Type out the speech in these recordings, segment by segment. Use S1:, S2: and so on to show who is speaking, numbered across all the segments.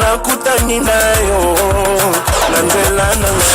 S1: nakutani nayo na nzela nanga.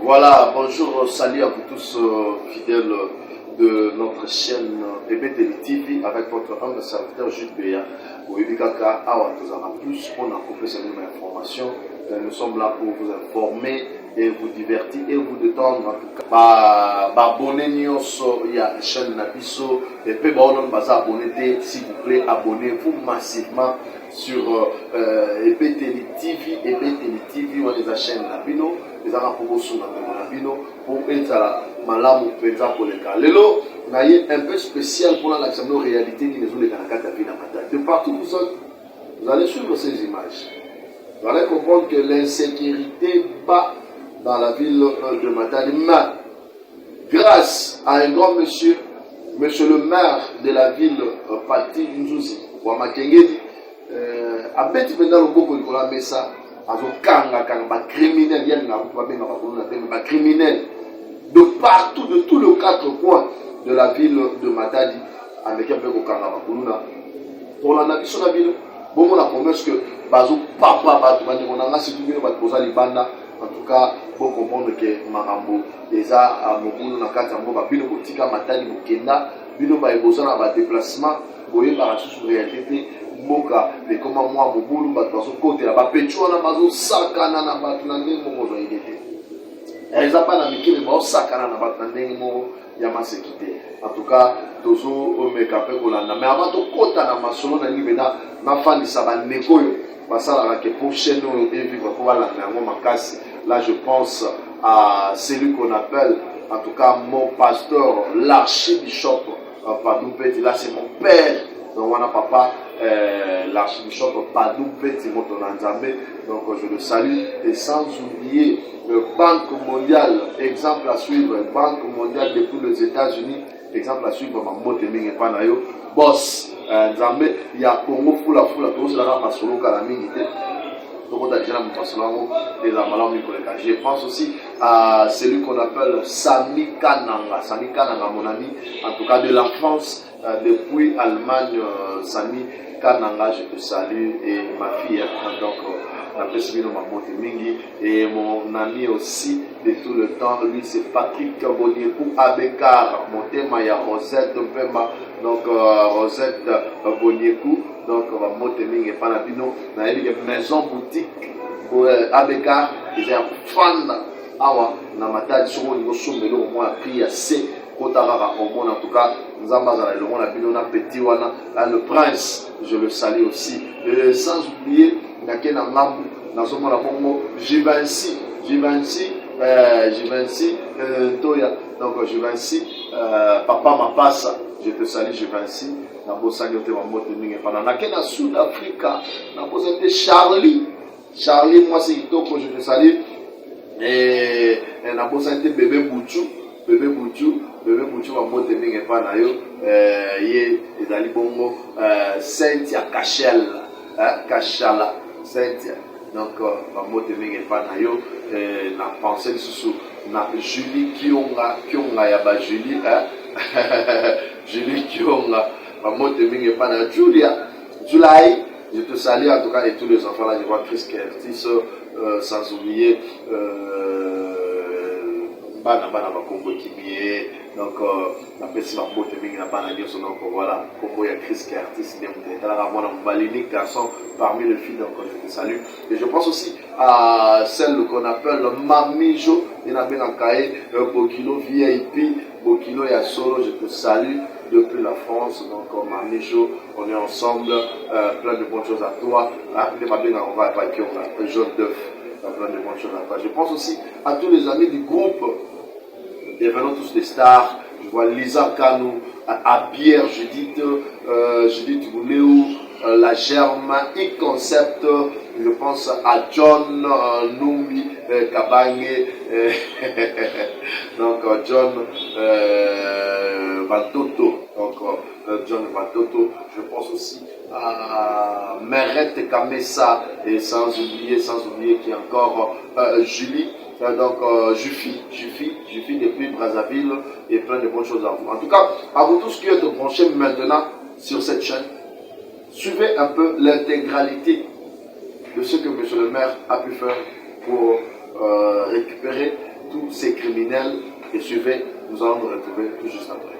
S2: Voilà, bonjour, salut à vous tous fidèles de notre chaîne EBTV TV avec votre humble serviteur Jules Béa. Vous avez kaka awa tozana plus on a coupé cette nouvelle information. Nous sommes là pour vous informer et vous divertir et vous détendre en tout cas. Abonnez nyonso ya chaîne Nabiso et puis on va abonner s'il vous plaît, abonnez-vous massivement sur EBTV TV, EBTV TV on les chaîne Nabino, les arabes pour Nabino pour être à malamu penza pour les cas. Lelo na un peu spécial pour la réalité qui nous ont les canacata vie de partout vous allez suivre ces images. Vous allez comprendre que l'insécurité bat dans la ville de Matadi. Mais grâce à un grand monsieur, monsieur le maire de la ville Pati Nzouzi, Wamakengedi, a bêti pendant le beaucoup de la messa, à criminel, il y a un criminel de partout, de tous les quatre coins de la ville de Matadi, avec un peu de Kangaba. Pour la nation de la ville, bon, on a promesse que Bazou Papa, on a si tu veux, en tout cas, pour comprendre que Marambo, déjà à Mobuno, Nakatambo, Bino Botika, Matani, Bukenda, Bino Baïbosa, dans déplacement, Boye Barasu sur réalité, Moka, mais comment moi, Mobuno, Batazo, côté là-bas, Pechuana, Bazo, Sakana, Nabatnande, Momo, ils n'ont pas d'amitié, mais ils Sakana, Nabatnande, Momo, Yama Sekite. En tout cas, Tozo, Omeka, Pekolanda, mais avant tout, Kota, Namasolo, Nibena, Nafani, Saban, Nekoyo. Là, je pense à celui qu'on appelle, en tout cas, mon pasteur, l'archibishop Padou Petit. Là, c'est mon père. Donc, on a papa, l'archibishop Padou Petit, donc, je le salue. Et sans oublier Banque mondiale, exemple à suivre, Banque mondiale depuis les États-Unis, exemple à suivre, Mambo Teming et Panayo, boss. Il y a Congo Fula, tous les gens qui sont là, donc on a déjà je pense aussi à celui qu'on appelle Sami Kananga, mon ami, en tout cas de l'enfance, depuis Allemagne, Sami Kananga, je te salue, et ma fille, donc et mon ami aussi de tout le temps, lui c'est Patrick Boniepou Abekar, mon thème il y a Rosette Mpema, donc Rosette Boniepou, donc Moteming et Panabino, dans une maison boutique Abekar, ils sont fans awa na matadi sur au niveau sombelo au moins prix assez Kotarara au moins en tout cas nous avons le monde à Bino na petit wana le prince je le salue aussi sans oublier Nakena Mambu Nazomo la Bongo Givenchy Toya donc Givenchy Papa Mapassa je te salue Givenchy na bosani ote wa moto mingi pana Nakena Sud Africa na bosani Charlie moi c'est Kitoko je te salue et na bosani bébé Bouchou wa moto mingi pana yo ye ezali bongo Cynthia Kachala Cynthia donc bango temenge pa na yo na pensée lisusu na Julie Kionga ya ba Julie Julie Kionga bango temenge pa na Julia July je te salue en tout cas et tous les enfants là je vois Chris Curtis sans oublier bana ba Congo Kimie donc la personne en beauté mingi na bana nyonso donc voilà Congo ya Chris Curtis de la mona balinique garçon parmi les filles donc je te salue et je pense aussi à celle qu'on appelle Mamijo et na ben Kaé Bokino VIP Bokino ya solo je te salue depuis la France donc Mamijo on est ensemble plein de bonnes choses à toi on va pas qui on a jaune d'œuf plein de bonnes choses à toi je pense aussi à tous les amis du groupe devenons tous des stars. Je vois Lisa Kanou, Abier, Judith Bouléou, la Germain, Concept, je pense à John Numbi Kabange, donc John Bantoto, donc John Bantoto, je pense aussi à Merette Kamessa, et sans oublier qui est encore Julie, donc Jufi depuis Brazzaville, et plein de bonnes choses à vous. En tout cas, à vous tous qui êtes branchés maintenant sur cette chaîne, suivez un peu l'intégralité de ce que M. le maire a pu faire pour récupérer tous ces criminels, et suivez, nous allons nous retrouver tout juste après.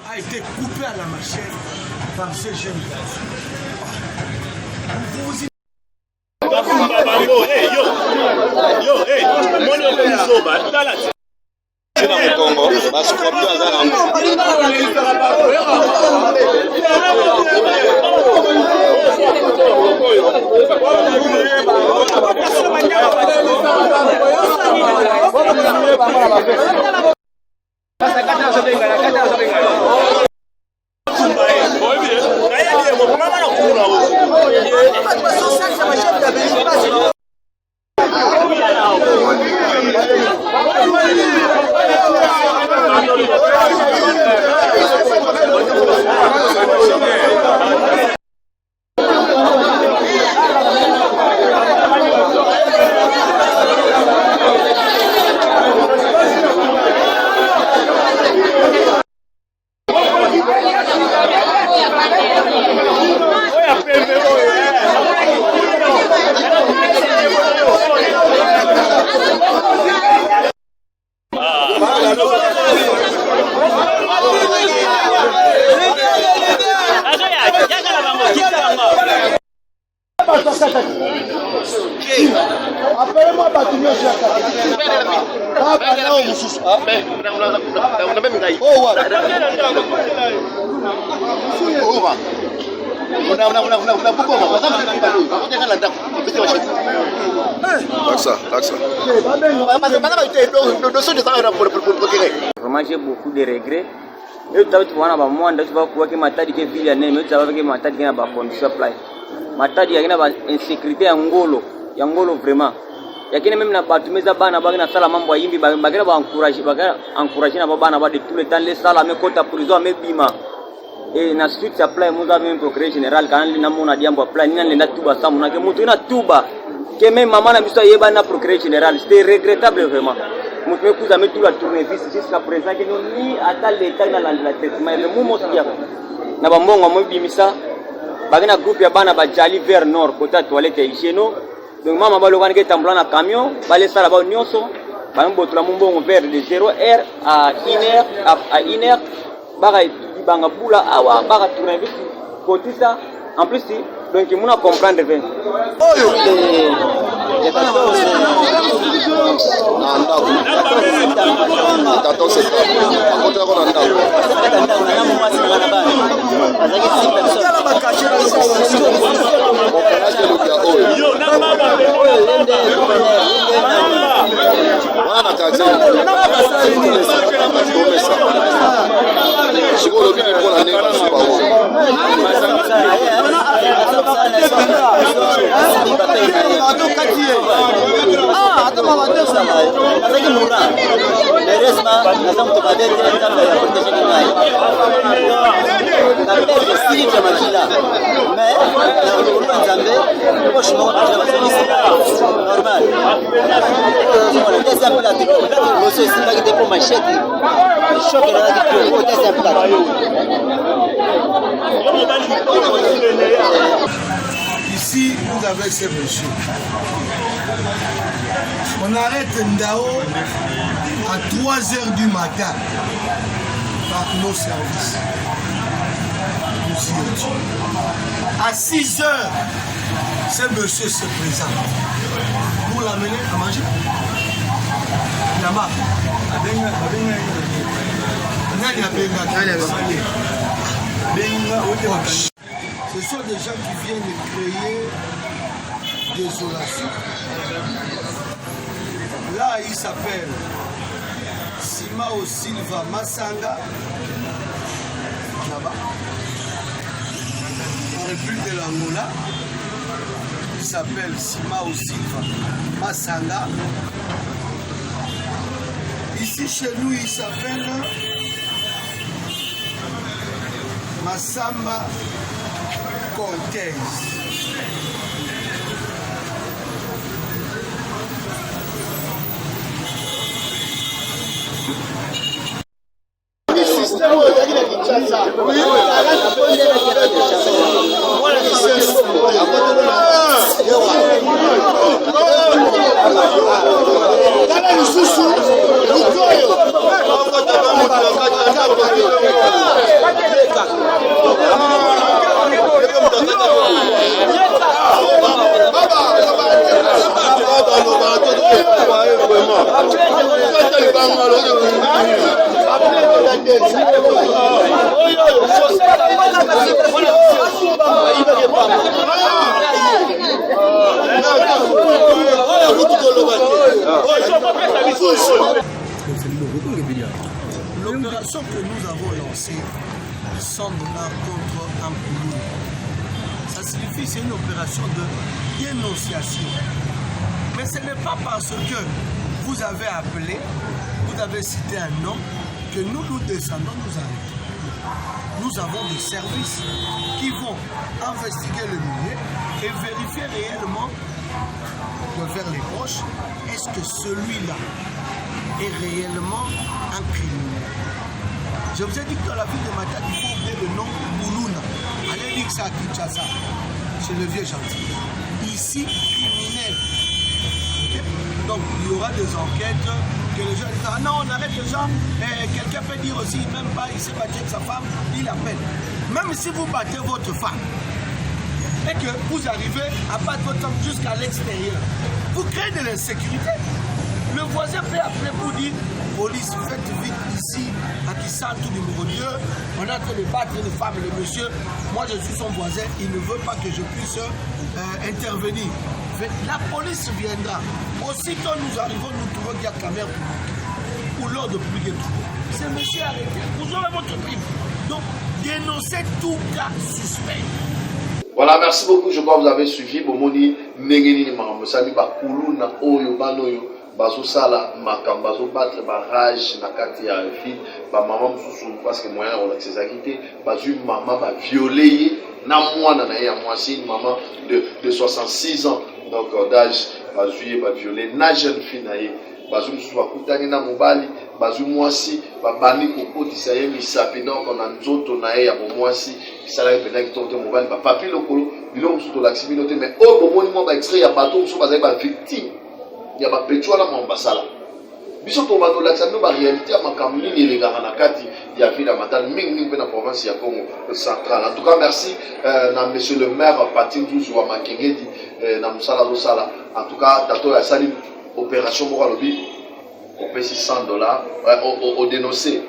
S3: A été coupé à la machette par ces jeunes gars.
S4: Appelez-moi Batumio Jaka. Vraiment, j'ai beaucoup de regrets. Et tu vois, tu vas voir que ma tête est vide, mais tu vas voir que ma tête est en condition supply. Ma tête est en insécurité angolo vraiment. Il y a même na batumeza bana bagina sala mambo yimbi bagina ba encourager na bana ba de tout le temps les sala me kota prison me bima. Et na suite supply muza même procureur général quand li na mona diambo apply ni nenda tuba samu na ke mutu ina tuba. Que même maman na biso yeba na procureur général, c'était regrettable vraiment. Mutu me kuza me tout la tournevis jusqu'à présent que ni ata l'état na la traitement le mumo sia. Na ba mbongo mo bimisa bagina groupe ya bana ba jali vers nord côté toilette hygiéno. Donc maman ba lokani ke tambula na camion ba les sala ba nyonso ba mbotula mbongo vers de 0h à 1h baga banga bula awa baga tournevis côté ça en plus donc il m'a comprendre bien.
S3: Ici, vous avez ces monsieur. On arrête Ndao à 3h du matin par nos services. Nous y étions. À 6h, ce monsieur se présente. Pour l'amener à manger. Là-bas. Ce sont des gens qui viennent créer désolation. Là, il s'appelle Simao Silva Masanga, là-bas, en République de l'Angola. Il s'appelle Simao Silva Masanga. Ici, chez nous, il s'appelle Massamba Cortez. L'opération que nous avons lancée sans dollar contre Ampoulouna, ça signifie c'est une opération de dénonciation. Mais ce n'est pas parce que vous avez appelé, vous avez cité un nom, que nous descendons, nous arrêtons. Nous avons des services qui vont investiguer le milieu et vérifier réellement de faire les poches, est-ce que celui-là est réellement un criminel. Je vous ai dit que dans la ville de Matadi, il faut oublier le nom Boulouna. Allez dire ça à Kinshasa, chez le vieux gentil. Ici, criminel. Okay? Donc, il y aura des enquêtes que les gens disent, ah non, on arrête les gens. Quelqu'un peut dire aussi, même pas, il s'est battu avec sa femme, il appelle. Même si vous battez votre femme, et que vous arrivez à battre votre femme jusqu'à l'extérieur, vous créez de l'insécurité. Le voisin peut appeler pour dire, police, faites vite ici. ici à Kisantu numéro 2. On est en train de battre une femme et le monsieur. Moi, je suis son voisin. Il ne veut pas que je puisse intervenir. La police viendra. Aussitôt nous arrivons, nous trouvons qu'il y a caméra pour l'ordre public. C'est monsieur arrêté. Vous aurez votre prime. Donc, dénoncez tout cas suspect.
S2: Voilà, merci beaucoup. Je crois que vous avez suivi. Bomoni Nengeni Maramosani Bakulu na Oyo Banoyo. Bazo sala makam bazo battre barrage na kati ya fille ba maman mususu parce que moyen on accès à quitter bazo maman ba violé na mwana na ya mwasi une maman de 66 ans donc d'âge bazo ba violé na jeune fille na ye bazo mususu bakutani na mobali bazo mwasi ba bani kokotisa ye misapi donc on a nzoto na ye ya mwasi sala ye pena kitote mobali ba papi lokolo bilo mususu to l'aximinote mais o bomoni mo ba extrait ya bato mususu baza ba victime. Il y a pas pétrole à mon basala. Biso to bando la xamno ba réalité à makam nini les gars na kati ya ville matane mingi pe na province ya Congo central. En tout cas merci na monsieur le maire Patindu Zwa Makengedi na musala do sala. En tout cas tato ya sali opération moko lobi au pesi $100 au dénoncer.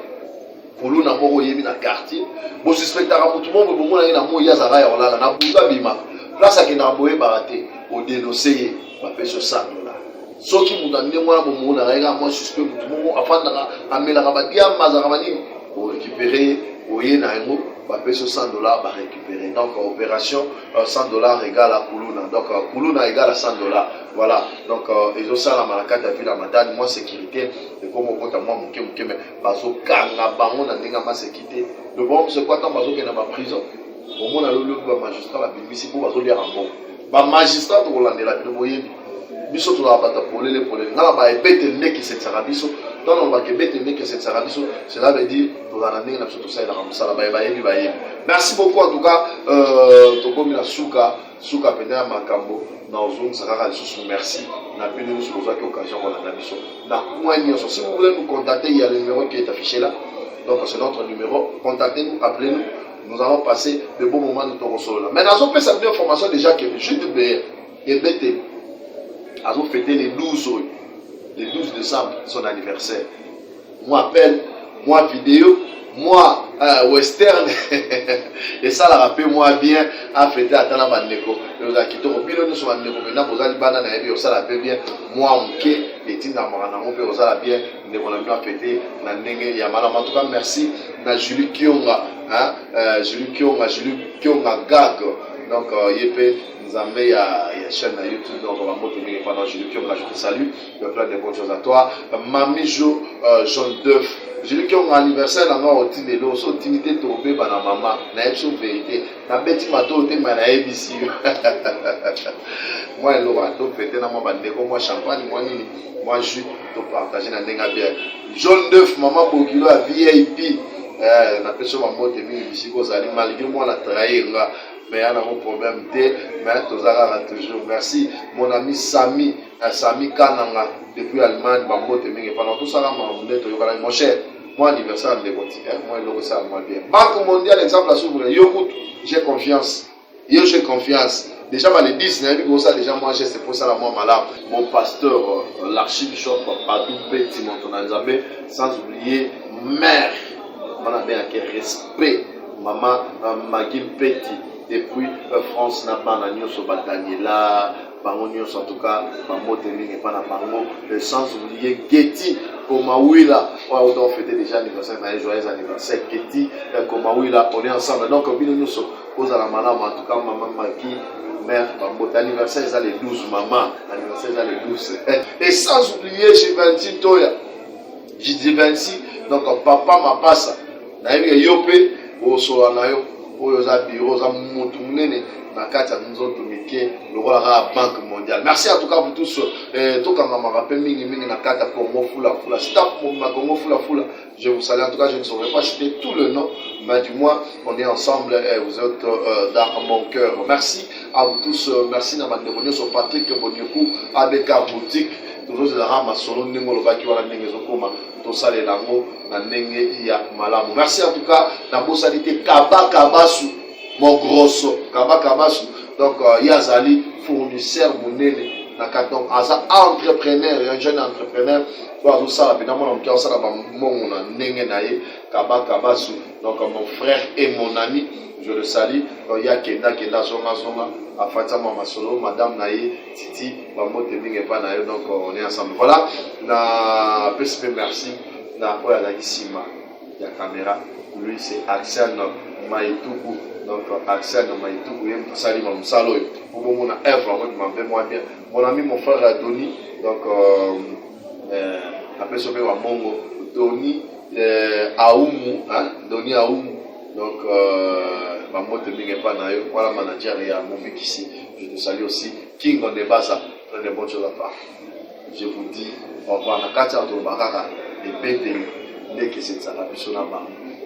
S2: Pour nous na moko yemi na quartier. Bo suspectara tout le monde bo mona na mo ya zara ya olala na buta bima. Place à na boye barate au dénoncer ba pesi $100. Soki mutande mwana bomona rega moi suspect mutu mo afanda amela kabadia mazaramani pour récupérer oye na ngo ba peso $100 ba récupérer donc opération $100 égale à Kuluna donc Kuluna égale à $100 voilà donc ils ont ça la malakata puis la matane moi sécurité et comme on compte moi muke mais bazo kanga bango na ndinga ma sécurité le bon c'est quoi tant bazo ke na ba prison au mona le magistrat la BBC pour bazo lire en bon ba magistrat to landela bi boyebi biso to la bata polele ngala ba ebete ndeki cette sarabiso donc on va que bete ndeki cette sarabiso cela veut dire to la ndenge na to ça la ramsala ba yebi merci beaucoup en tout cas to komi na suka pena makambo na ozong saka sous merci na bino sur les occasions on a biso na moyen si vous voulez nous contacter il y a le numéro qui est affiché là donc c'est notre numéro contactez-nous appelez-nous nous allons passer de bons moments de ton solo là maintenant on peut savoir information déjà que juste de et bete a fêté les 12 décembre, son anniversaire. Moi appelle, moi vidéo, moi western, et ça la rappelle moi bien à fêter à Tanabandeko. Nous avons quitté au bilan de son bandeko, maintenant vous allez banana et ça la fait bien. Moi on ké, les tines d'amarana, on peut ça la bien, nous avons bien fêté, na nenge yamala. En tout cas merci, na Julie Kionga, Julie Kionga Gag. Donc, il y a une chaîne YouTube, donc on va montrer pendant Julie Kiong, je te salue, il y a plein de bonnes choses à toi. Mamie Jo, Jean Deuf, Julie Kiong anniversaire, on a un petit vélo, so timité tombé, ma maman, na une vérité, na bête mato, t'es ma naïve ici. Moi, elle aura tout pété dans mon bandeko, moi champagne, moi jus, tout partager dans des bière. Jean Deuf, maman Bokilo, à VIP, on appelle ça maman, t'es mis ici, malgré moi, la trahir, mais il y a un problème, mais toujours. Merci, mon ami Sami Kananga, depuis Allemagne, pendant tout ça, mon cher, mon anniversaire de Boti, moi, je ça, moi bien. Banque mondiale, exemple, à s'ouvrir, j'ai confiance. J'ai confiance. Déjà, les 10, déjà, moi, c'est pour ça, moi, malade. Mon pasteur, l'archibishop, Padou Petit, Montonanzabé, sans oublier, mère, on a bien un respect, maman, Magim Petit. Et puis France n'a pas n'agnon sur Daniela, Bango en tout cas, Bango Teming et pas na Bango, sans oublier Getty, Komawila, on a fêté déjà l'anniversaire, joyeux anniversaire, Getty, Komawila, on est ensemble. Donc, nous sommes aux Alamana, en tout cas, maman Maki, mère, Bango, l'anniversaire, c'est les 12, maman, l'anniversaire, c'est les 12. Et sans oublier, j'ai 26 Toya, j'ai dit 26, donc papa m'a pas ça. Naïve Yopé, au Solanayo. Bureau, na kati ya nzoto mike lokola ka Banque mondiale. Merci en tout cas pour tous. Tokanga ma rappel mingi na kati ya Congo fula. Stop ma Congo fula. Je vous salue en tout cas, je ne saurais pas citer tout le nom, mais du moins on est ensemble et vous êtes dans mon cœur. Merci à vous tous. Merci na bandeko sur Patrick Bonyoku, ABK Boutique. Toujours de la rama solo ndenge lobaki wala ndenge zokoma to sale lango na ndenge ya malamu. Merci en tout cas na bosalité Kabakabasu mon grosso Kabakabasu donc Yazali fournisseur monene donc aza entrepreneur, un jeune entrepreneur, tout ça, puis dans mon cœur, ça va mon Kabasu, donc mon frère et mon ami, je le salue. Donc il y a Kenda Zonga, à Fatima Masolo, Madame Naïe, Titi, Maman Teming et Panaï, donc on est ensemble. Voilà, na PSP merci, na Oya Sima, il y a caméra, lui c'est Axel Maïtoukou. Donc, Axel Maïtoukou, il me salue mon salon. Pour mon œuvre, moi bien. Mon ami, mon frère Doni, donc, après ce moment, Mongo, Doni Aoumu, hein, Doni Aoumu. Donc, maman te mingue pas naïe, voilà manager et mon mec ici. Je te salue aussi. King on est bas, prenez bonne chose à part. Je vous dis au revoir. Na kati entre Baraka et Bété, dès que c'est ça, la personne là-bas.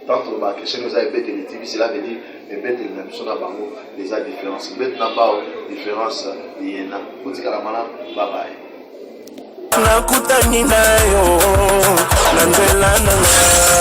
S2: Tant que la question nous a été TV, cela veut dire que la personne là-bas, les a différences. Maintenant, différence, il y en a. Vous dites que la malade, bye bye.
S1: Nakutani nayo, nandela nanga.